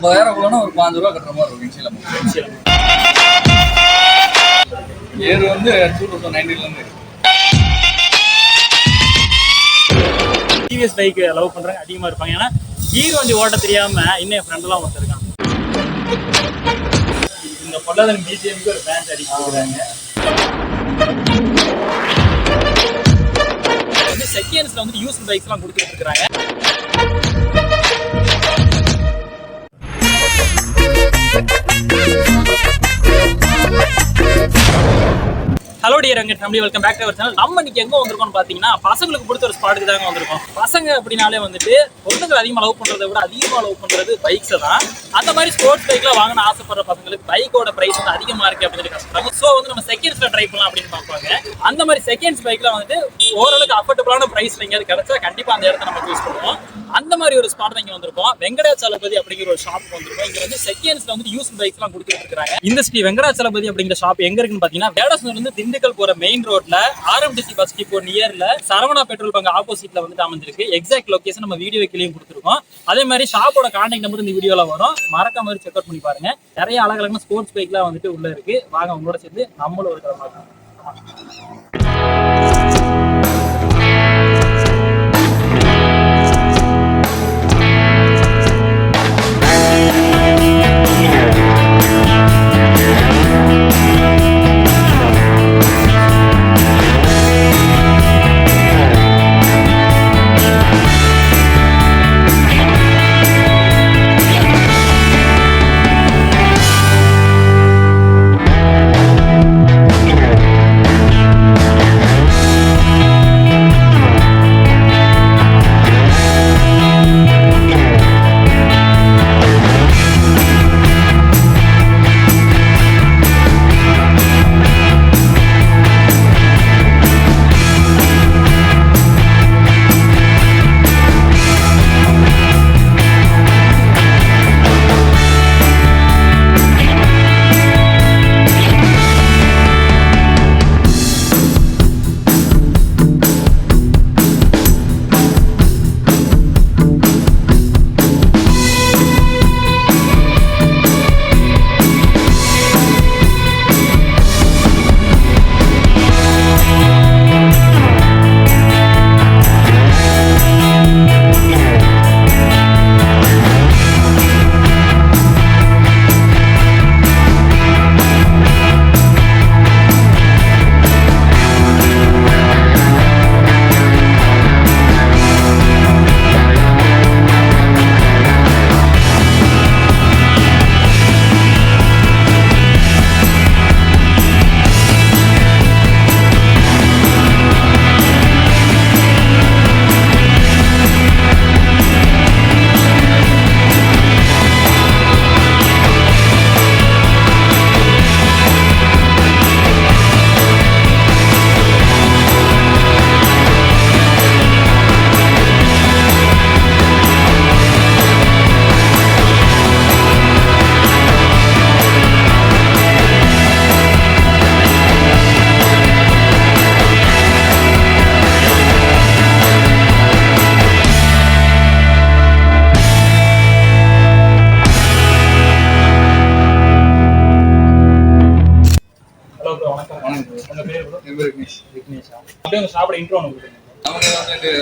50,000 ஒரு 5 ரூபா கட்டுற மாதிரி இருக்கும் இன்ஷியல். ஏர் வந்து 2019 டிவிஎஸ் பைக் லவ் பண்றாங்க அதிகமா இருப்பாங்க. ஏன்னா கீர் வண்டி ஓட்ட தெரியாம இன்னும் என் ஃப்ரெண்ட் எல்லாம் ஒருத்தருக்காங்க. இந்த பொல்லாதன் பிஜிஎம்க்கு ஒரு பேண்ட் அடிக்கிறாங்க. வந்து செகண்ட்ஸ்ல வந்து யூஸ் பைக்ஸ் எல்லாம் கொடுத்துட்டு இருக்காங்க. ஹலோ டியர் அங்க family, welcome back to our channel. நம்ம இன்னைக்கு எங்க வந்திருக்கோம்னு பாத்தீங்கன்னா பசங்களுக்கு பிடிச்ச ஒரு ஸ்பாட்டுக்கு தாங்க வந்திருக்கோம். பசங்க அப்படின்னாலே வந்துட்டு பொண்ணுங்க அதிகமா லவ் பண்றதை விட அதிகமா லவ் பண்றது பைக்ஸை தான். அந்த மாதிரி ஸ்போர்ட்ஸ் பைக்ல வாங்கணும் ஆசைப்படுற பசங்களுக்கு பைக்கோட பிரைஸ் வந்து அதிகமா இருக்கு அப்படின்னு கஷ்டப்படுறாங்க. ஸோ வந்து நம்ம செகண்ட்ஸ்ல ட்ரை பண்ணலாம் அப்படின்னு பார்ப்பாங்க. அந்த மாதிரி செகண்ட்ஸ் பைக்ல வந்துட்டு ஓரளவுக்கு அஃபோர்டபுளான பிரைஸ்ல எங்கேயாவது கிடைச்சா கண்டிப்பா அந்த இடத்த நம்ம சூஸ் பண்ணுவோம். அந்த மாதிரி ஒரு ஸ்பாட் தான் இங்க வந்திருக்கோம். வெங்கடாச்சலபதி அப்படிங்கிற ஒரு ஷாப் வந்திருக்கோம். இங்க வந்து செகண்ட்ஸ்ல வந்து யூஸ் பைக்ஸ் எல்லாம் கொடுத்துட்டு இருக்காங்க. இந்த ஸ்ரீ வெங்கடாச்சலபதி அப்படிங்கிற ஷாப் எங்க இருக்குன்னு பாத்தீங்கன்னா வேடசூர்ல இருந்து திண்டுக்கல் போற மெயின் ரோட்ல ஆர்எம்டிசி பஸ் டிப்போ நியர்ல சரவணா பெட்ரோல் பங்க் ஆப்போசிட்ல வந்து அமைஞ்சிருக்கு. எக்ஸாக்ட் லொகேஷன் நம்ம வீடியோ கீழேயும் கொடுத்துருக்கோம். அதே மாதிரி ஷாப்போட கான்டாக்ட் நம்பர் இந்த வீடியோல வரும். மறக்காம செக் அவுட் பண்ணி பாருங்க. நிறைய அழகழகான ஸ்போர்ட்ஸ் பைக்லாம் வந்துட்டு உள்ள இருக்கு. வாங்க உங்களோட சேர்ந்து நம்மளும் இருக்கிற மாதிரி.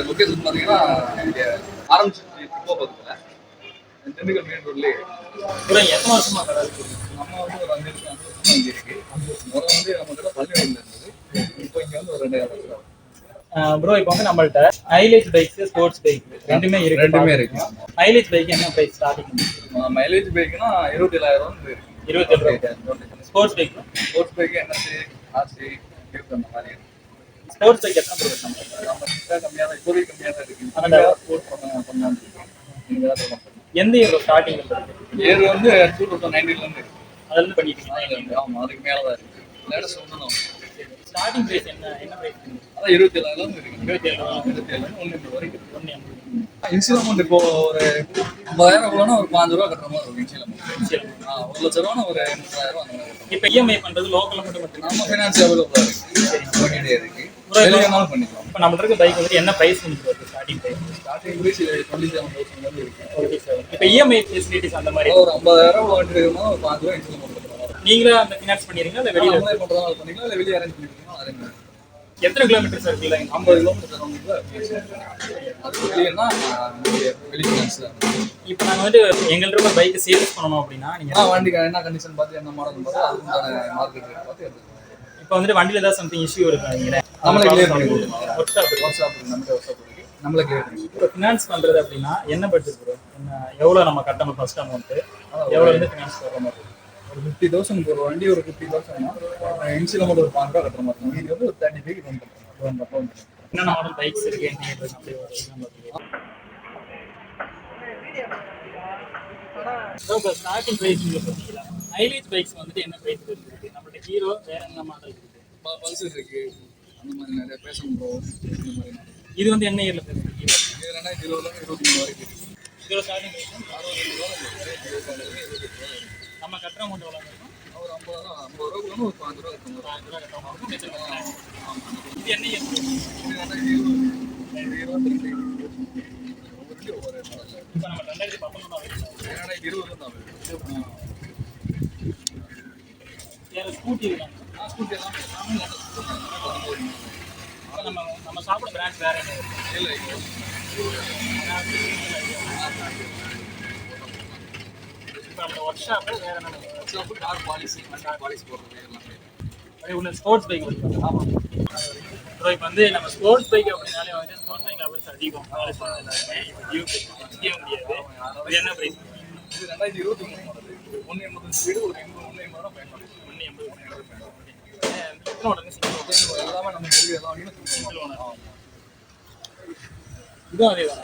லொகேஷன் பார்த்தீங்கன்னா ஆரம்பிச்சு இப்போ பக்கத்தில் திண்டுக்கல் மெயின் ரோட்லேயே எத்தனை வருஷமா கடை இருக்கு? நம்ம வந்து ஒரு 5 வருஷம் இங்கே இருக்கு. முதல்ல வந்து நம்ம கிட்ட பள்ளியூரில் இருந்தது. இப்போ இங்கே வந்து ஒரு 2 வருஷம். ப்ரோ இப்போ வந்து நம்மள்ட்ட மைலேஜ் பைக்ஸ் ஸ்போர்ட்ஸ் பைக் ரெண்டுமே இருக்கு. மைலேஜ் பைக் என்ன பிரைஸ் ஸ்டார்டிங்? மைலேஜ் பைக்னா 27,000 இருக்கு. 27,000. ஸ்போர்ட்ஸ் பைக் என்எஸ்சி ஆர்சி அந்த மாதிரி. ஸ்போர்ட்ஸ் பைக் எத்தனை ப்ரோ நம்ம கம்மியாக தான் இப்போதைக்கு கம்மியாக தான் இருக்கு. ஸ்போர்ட்ஸ் பண்ணலாம். எந்த இயர் ஸ்டார்டிங்? ஏர் வந்து 2019 அதுல இருந்து பண்ணிட்டீங்க? ஆமாம், அதுக்கு மேலே தான் இருக்கு. லேட்டஸ்ட் சொல்லணும். ஸ்டார்டிங் பிரைஸ் என்ன பிரைஸ்? அதான் 27,000 இருக்கு. 27,000 1 வரைக்கும். இன்ஷியல் அமௌண்ட் இப்போ ஒரு 50,000 ஒரு 5 ரூபா கட்டுற மாதிரி இருக்கும். இன்ஷியல் அமௌண்ட் 1,00,000 ஒரு 80,000 அந்த மாதிரி. இப்போ இஎம்ஐ பண்றது லோக்கல்ல மட்டும் நம்ம ஃபைனான்ஸ் அவைலபிளா இருக்கு. வெளியே இருக்கு. வெளியே பண்ணிக்கலாம். இப்போ நம்மள்ட்ட இருக்க பைக் வந்து என்ன பிரைஸ் வந்து ஸ்டார்டிங் பிரைஸ் 27,000 இருக்கு. இப்போ இஎம்ஐ ஃபெசிலிட்டிஸ் அந்த மாதிரி ஒரு 50,000 வாங்கிட்டு ஒரு 5 ரூபா இன்சூரன்ஸ் பண்ணுறோம். நீங்களே அந்த ஃபினான்ஸ் பண்ணிடுறீங்க இல்லை வெளியில் அப்ளை பண்ணுறதா பண்ணிக்கலாம், இல்லை வெளியே அரேஞ்ச் பண்ணிக்கலாம். அரேஞ்ச் எத்தனை கிலோமீட்டர் சார் இருக்குல்ல? 50 கிலோமீட்டர் அது வெளியேன்னா வெளி ஃபினான்ஸ் தான். இப்போ நாங்கள் வந்துட்டு எங்கள்கிட்ட ஒரு பைக்கு சேல்ஸ் பண்ணணும் அப்படின்னா நீங்கள் வண்டிக்கு என்ன கண்டிஷன் பார்த்து என்ன மாடல் பார்த்து அதுக்கான மார்க்கெட் ரேட் பார்த்து எடுத்துக்கலாம். இப்போ வந்துட்டு வண்டியில் ஏதாவது சம்திங் இஷ்யூ இருக்கா நீங்கள் நம்மளே கிளியர் பண்ணி கொடுக்கலாம். ஒர்க் ஷாப் நம்மளே ஒர்க் ஷாப் இருக்கு, நம்மளே கிளியர் பண்ணி. இப்போ ஃபினான்ஸ் பண்ணுறது அப்படின்னா என்ன பட்ஜெட் வரும்? என்ன எவ்வளோ நம்ம கட்டணும் ஃபர்ஸ்ட் அமௌண்ட்டு, எவ்வளோ வந்து ஃபினான்ஸ் வர மாதிரி? ஒரு 50,000 ஒரு வண்டி ஒரு 50,000 இன்சியல் அமௌண்ட் ஒரு 5 ரூபா கட்டுற மாதிரி இருக்கும். இது வந்து ஒரு 30 ரூபாய்க்கு லோன் பண்ணுறோம். என்னென்ன மாடல் பைக்ஸ் இருக்கு என்ன அப்படியே ஒரு இப்போ ஸ்டார்டிங் ப்ரைஸ் நீங்கள் சொன்னீங்களா? மைலேஜ் பைக்ஸ் வந்துட்டு என்ன ப்ரைஸ் இருக்குது? நம்மள்ட்ட ஹீரோ வேற என்ன மாடல் இருக்குது? பல்சர் இருக்கு, அந்த மாதிரி நிறைய பேஷன் ப்ரோ இந்த மாதிரி. இது வந்து என்ன இயரில் இருக்குது? ஹீரோ இது 2020 23 வரைக்கும் இருக்கு. இதோட ஸ்டார்டிங் ப்ரைஸ் 60,000 நம்ம கட்டுற அமௌண்ட் எவ்வளோ இருக்கும்? ஒரு 50 ரூபாய்க்கு ஒரு 5 ரூபா இருக்கும். 5 ரூபா கட்டுற இது என்ன இயர்? இது 2022 ஒவ்வொரு இப்போ நம்ம 2019 தான் வேறு ஸ்கூட்டி இருக்காங்க. ஸ்கூட்டி எல்லாம் இப்போ நம்ம சாப்பிட பிராண்ட் வேற என்ன இல்லை. இப்போ நம்ம ஒர்க் ஷாப்பு வேற என்ன கார் பாலிசி போடுறது எல்லாமே. அதே உள்ள ஸ்போர்ட்ஸ் பைக் வந்து ஆமாம். ஸோ இப்போ வந்து நம்ம ஸ்போர்ட்ஸ் பைக் அப்படின்னாலே வந்து ஸ்போர்ட்ஸ் பைக் லவர்ஸ் அதிகம் எல்லாருமே இப்போ டியூ முடிய முடியாது. இது என்ன ப்ரைஸ்? இது 2023 மாடல். 180 ஸ்பீடு, ஒரு 180 ரூபா பயன்படுது. 180 எத்தனை உடனே சிங்கிள் எல்லாமே நம்ம இருக்கு, எல்லா வண்டியும் சிங்கிள் ஓனர். இதுவும் அதே தான்.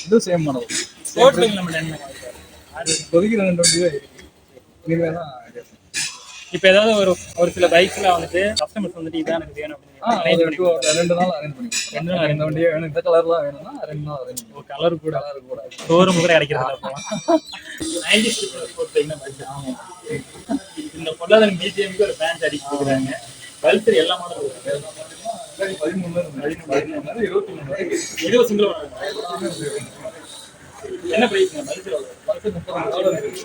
இது சேம் மாடல். ஸ்போர்ட்ஸ் பைக் நம்ம என்ன இப்போதைக்கு 2 வண்டி தான் இருக்கு. இனிமேல் தான் இப்போ ஏதாவது ஒரு சில பைக்ஸ்ல வந்துட்டு கஸ்டமர்ஸ் வந்துட்டு இதான் எனக்கு வேணும் அப்படின்னு 2 நாள் அரேஞ்ச் பண்ணிக்கலாம். 2 நாள் இந்த வண்டியே வேணும், இந்த கலர்லாம் வேணும்னா 2 நாள் அரேஞ்ச் பண்ணுவோம். கலர் கூட ஷோரூம் கூட கிடைக்கிறது அப்போ 90s ஸ்போர்ட்ஸ் பைக்னா ஆமாம். இந்த பொருளாதாரம் பிஜிஎம்க்கு ஒரு பேண்ட் அடிச்சு கொடுக்குறாங்க. பல்சர் எல்லா மாடலும் 13 23 வரைக்கும் இது சிங்கிள் ஓனர். என்ன பிரைஸ்? பல்சர் $30,000 இருக்கு.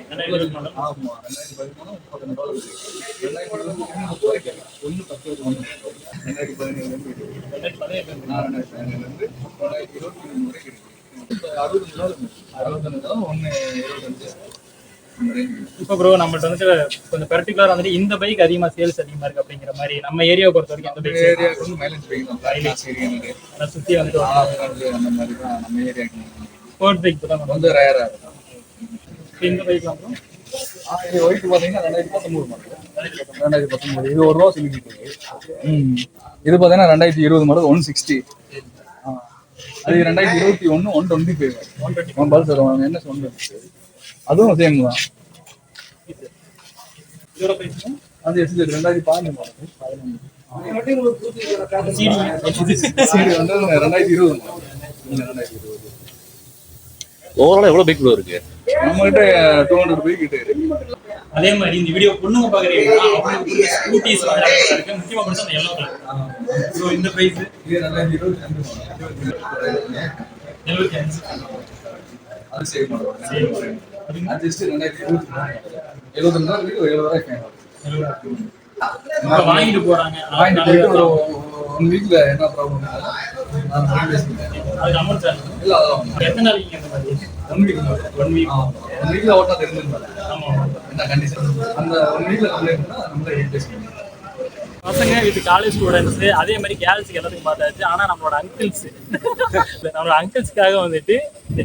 2020 மாடல். ஆமா, 2013 $32 இருக்கு. 2020 வரைக்கும் 110 2017 2017 2023 வரைக்கும் இருக்கு. 60,000 125. இப்போ ப்ரோ நம்மள்ட்ட வந்துட்டு கொஞ்சம் பர்டிகுலர் வந்துட்டு இந்த பைக் அதிகமாக சேல்ஸ் அதிகமாக இருக்கு அப்படிங்கிற மாதிரி நம்ம ஏரியாவை பொறுத்த வரைக்கும் அந்த பைக் ஏரியாவுக்கு வந்து மைலேஜ் பைக் தான். மைலேஜ் ஏரியா அதை சுற்றி வந்துட்டு அந்த மாதிரி தான் நம்ம ஏரியாவுக்கு ஸ்போர்ட்ஸ் பைக் தான் வந்து ரேராக இருக்கும். இந்த பைக்லாம் ப்ரோ இது ஒயிட் பார்த்தீங்கன்னா 2019 மாடல். 2019 இது 1 ரூபா சிலிக்கி இருக்கு. இது பார்த்தீங்கன்னா 2020 மாடல் 160. அது 2021 125 1 பல்சர் என்ன சொல்றது, அதுவும் சேம் தான். இதோட பிரைஸ் அது எஸ்ஜி 2015 மாடல். சரி வந்து 2020 மாடல். 2020 ஓவரால் எவ்வளோ பைக் ப்ரோ இருக்கு? நம்மகிட்ட 200 பைக் கிட்ட இருக்கு. அதே மாதிரி இந்த வீடியோ பொண்ணுங்க பாக்குறீங்கன்னா அவங்களுக்கு ஸ்கூட்டிஸ் இருக்கு, முக்கியமா பிடிச்ச அந்த yellow கலர். சோ இந்த பிரைஸ் இது 2022 75. அது சேம் மாடல். அது ஜஸ்ட் 2023 72 இருக்கு, 70 ரூபாய் இப்ப வாங்கிட்டு போறாங்க. வாங்கிட்டு போயிட்டு ஒரு 1 வீக்ல என்ன ப்ராப்ளம் நான் அது அமௌண்ட் சார் இல்ல அதான் எத்தனை நாளைக்கு அந்த மாதிரி 1 வீக் 1 வீக்ல ஓட்டா தெரிஞ்சிருந்தாங்க. ஆமா என்ன கண்டிஷன் அந்த 1 வீக்ல கம்ப்ளைண்ட் பண்ணா நம்மளே டெஸ்ட் பண்ணுவோம். பசங்க இது காலேஜ் ஸ்டூடெண்ட்ஸ் அதே மாதிரி கேர்ள்ஸுக்கு எல்லாத்துக்கும் பார்த்தாச்சு. ஆனா நம்மளோட அங்கிள்ஸ்க்காக வந்துட்டு இந்த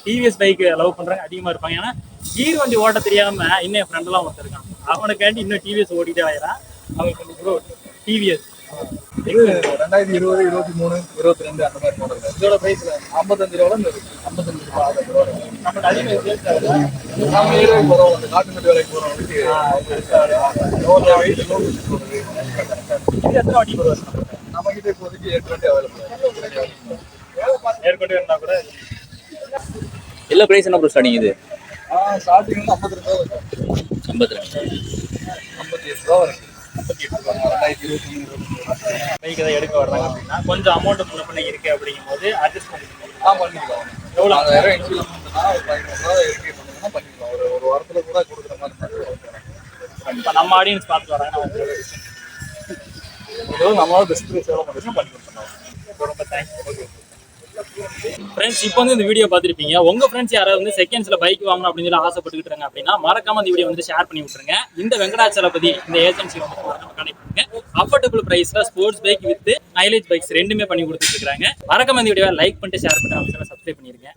டிவிஎஸ் பைக் லவ் பண்றாங்க அதிகமா இருப்பாங்க. ஏன்னா கீர் வண்டி ஓட்ட தெரியாம இன்னும் என் ஃப்ரெண்ட் எல்லாம் ஒருத்தருக்கான், அவனுக்காண்டி இன்னும் டிவிஎஸ் ஓட்டிட்டே ஆயிரான். அவங்களுக்கு ப்ரோ டிவிஎஸ் இது 2020 23 22 அந்த மாதிரி மாடல். இதோட பிரைஸ் 55 ரூபாய் இருக்கு. 55 ரூபாய் நம்ம அதிகமாக சேல்ஸ் ஆகுது. நம்ம ஏரியாவுக்கு போறோம், அந்த காட்டுமேட்டு வேலைக்கு போறோம். இது எத்தனை வாட்டி ப்ரோ நம்ம கிட்ட இப்போதைக்கு 8 வண்டி அவைலபிள். ஏற்கனவே இருந்தா கூட எல்லா பிரைஸ் என்ன ப்ரோ ஸ்டார்டிங்? இது ஸ்டார்டிங் வந்து 52 ரூபா வரும். 52 58 ரூபா வரும். 58 ரூபா 2021 பைக் எதாவது எடுக்க வர்றாங்க அப்படின்னா கொஞ்சம் அமௌண்ட் முன்ன பண்ண இருக்கு அப்படிங்கும் போது அட்ஜஸ்ட் பண்ணிக்கலாம். பண்ணிக்கலாம். எவ்வளோ 4000 இன்சூரன்ஸ் இருந்ததுன்னா ஒரு 15,000 இருக்கு பண்ணீங்கன்னா பண்ணிக்கலாம். ஒரு வாரத்துல கூட கொடுக்குற மாதிரி இருந்தாலும் இப்போ நம்ம ஆடியன்ஸ் பார்த்து வராங்க, ஏதோ நம்மளால பெஸ்ட் ப்ரைஸ் எவ்வளோ பண்ணுறோம் பண்ணி கொடுத்துருவோம். ரொம்ப தேங்க்ஸ். ஃப்ரெண்ட்ஸ், இப்போ வந்து இந்த வீடியோ பார்த்துருப்பீங்க. உங்க ஃப்ரெண்ட்ஸ் யாராவது வந்து செகண்ட்ஸ்ல பைக் வாங்கணும் அப்படின்னு சொல்லி ஆசைப்பட்டுக்கிட்டு இருக்காங்க அப்படின்னா மறக்காம இந்த வீடியோ வந்து ஷேர் பண்ணி விட்டுருங்க. இந்த வெங்கடாச்சலபதி இந்த ஏஜென்சி வந்து கனெக்ட் பண்ணுங்க. அஃபோர்டபுள் பிரைஸ்ல sports bike with mileage bikes ரெண்டுமே பண்ணி கொடுத்துட்டு இருக்காங்க. மறக்காம இந்த வீடியோ லைக் பண்ணிட்டு ஷேர் பண்ணிட்டு சப்ஸ்கிரைப் பண்ணிருங்க.